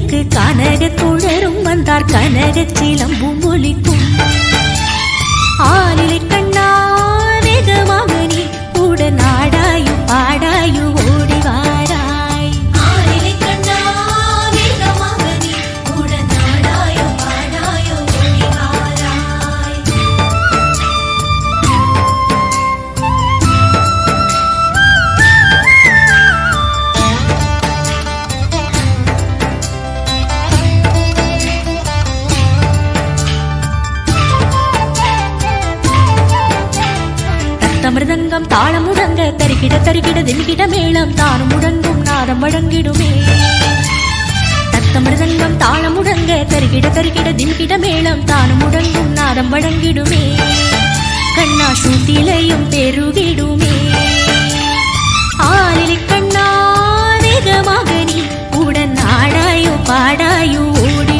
கோயிலுக்கு கனக தோழரும் வந்தார் கனக சிலம்பும் ஒலிக்கும் ஆளிலை கண்ணா வேகமாக நீ உடன் ஆடாயு பாடாயு ஓடி வாராய் ஆளிலை கண்ணா வேகமாக நீ உடன் ஆடாயு பாடாயு ஓடி வாராய் மிருதங்கம் தாளம் முழங்க தரிக்கிட தரிக்கிட திமிக்கிட மேளம் தானும் முழங்கும் நாதம் வழங்கிடுமே தத்த மிருதங்கம் தாளம் முழங்க தரிக்கிட தரிக்கிட திமிக்கிட மேளம் தானும் முழங்கும் நாதம் வழங்கிடுமே கண்ணா சூட்டிலையும் பெருகிடுமே ஆளிலை கண்ணா வேகமாக நீ உடன் ஆடாயோ பாடாயோ ஓடி